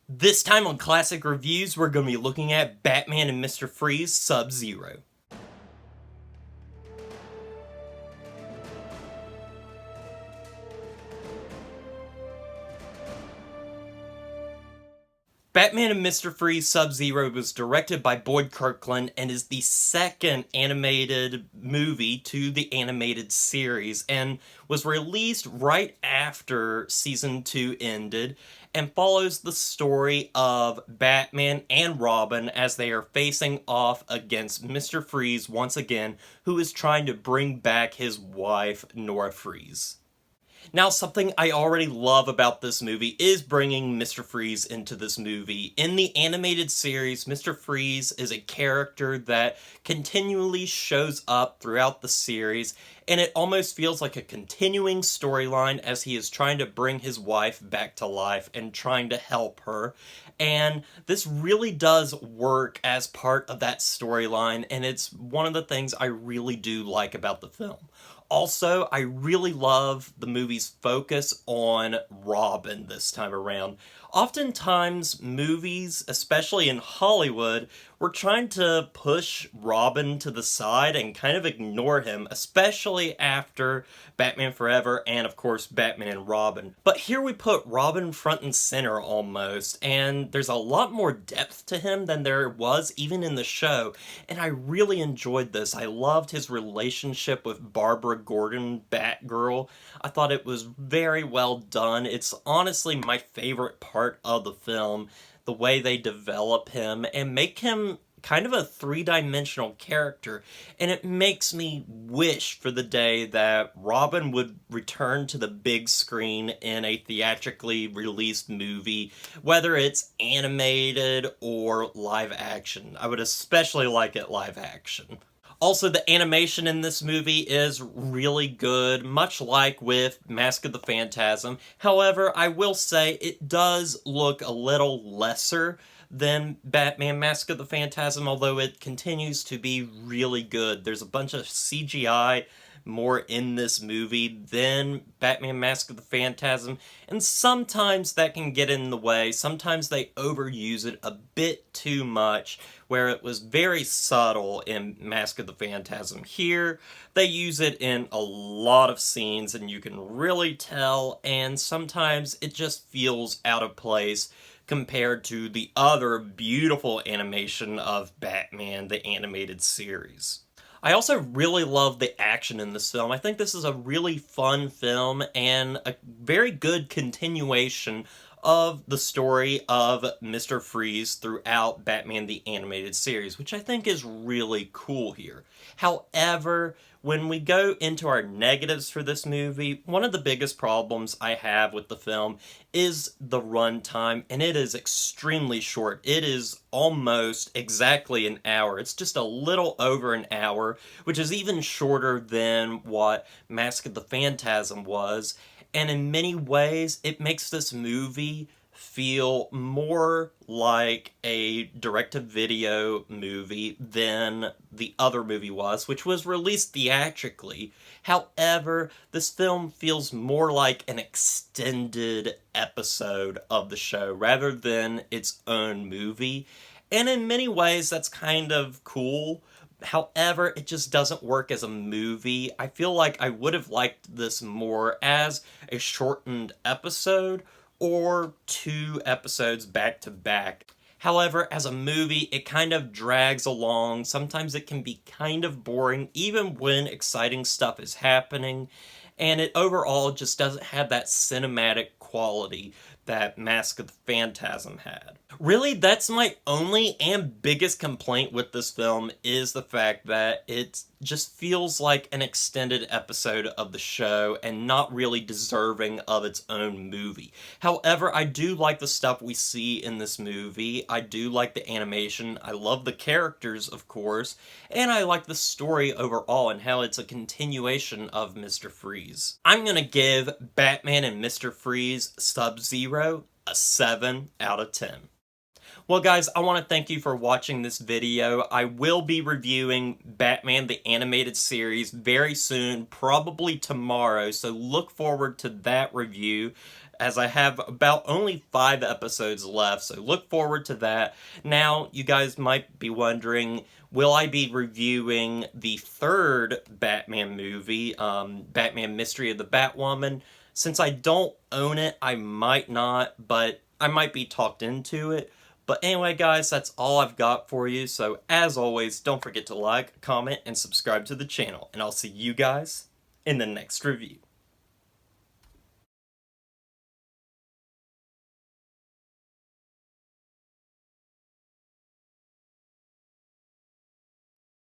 This time on Classic Reviews, we're going to be looking at Batman and Mr. Freeze SubZero. Batman and Mr. Freeze SubZero was directed by Kirkland and is the second animated movie to the animated series, and was released right after Season 2 ended, and follows the story of Batman and Robin as they are facing off against Mr. Freeze once again, who is trying to bring back his wife, Nora Freeze. Now, something I already love about this movie is bringing Mr. Freeze into this movie. In the animated series, Mr. Freeze is a character that continually shows up throughout the series, and it almost feels like a continuing storyline as he is trying to bring his wife back to life and trying to help her. And this really does work as part of that storyline, and it's one of the things I really do like about the film. Also, I really love the movie's focus on Robin this time around. Oftentimes, movies, especially in Hollywood, were trying to push Robin to the side and kind of ignore him, especially after Batman Forever and, of course, Batman and Robin. But here we put Robin front and center almost, and there's a lot more depth to him than there was even in the show, and I really enjoyed this. I loved his relationship with Barbara Gordon, Batgirl. I thought it was very well done. It's honestly my favorite part of the film, the way they develop him and make him kind of a three-dimensional character, and it makes me wish for the day that Robin would return to the big screen in a theatrically released movie, whether it's animated or live action. I would especially like it live action. Also, the animation in this movie is really good, much like with Mask of the Phantasm. However, I will say it does look a little lesser than Batman Mask of the Phantasm, although it continues to be really good. There's a bunch of CGI more in this movie than Batman Mask of the Phantasm, and sometimes that can get in the way. Sometimes they overuse it a bit too much, where it was very subtle in Mask of the Phantasm. Here, they use it in a lot of scenes, and you can really tell, and sometimes it just feels out of place compared to the other beautiful animation of Batman, the animated series. I also really love the action in this film. I think this is a really fun film and a very good continuation of the story of Mr. Freeze throughout Batman the Animated Series, which I think is really cool here. However, when we go into our negatives for this movie, one of the biggest problems I have with the film is the runtime, and it is extremely short. It is almost exactly an hour. It's just a little over an hour, which is even shorter than what Mask of the Phantasm was. And in many ways, it makes this movie feel more like a direct-to-video movie than the other movie was, which was released theatrically. However, this film feels more like an extended episode of the show rather than its own movie. And in many ways, that's kind of cool. However, it just doesn't work as a movie. I feel like I would have liked this more as a shortened episode or 2 episodes back to back. However, as a movie, it kind of drags along. Sometimes it can be kind of boring, even when exciting stuff is happening. And it overall just doesn't have that cinematic quality that Mask of the Phantasm had. Really, that's my only and biggest complaint with this film, is the fact that it just feels like an extended episode of the show and not really deserving of its own movie. However, I do like the stuff we see in this movie. I do like the animation. I love the characters, of course, and I like the story overall and how it's a continuation of Mr. Freeze. I'm gonna give Batman and Mr. Freeze SubZero a 7 out of 10. Well, guys, I want to thank you for watching this video. I will be reviewing Batman the Animated Series very soon, probably tomorrow, so look forward to that review. as I have about only 5 episodes left, so look forward to that. Now, you guys might be wondering, will I be reviewing the third Batman movie, Batman Mystery of the Batwoman? Since I don't own it, I might not, but I might be talked into it. But anyway, guys, that's all I've got for you. So, as always, don't forget to like, comment, and subscribe to the channel. And I'll see you guys in the next review.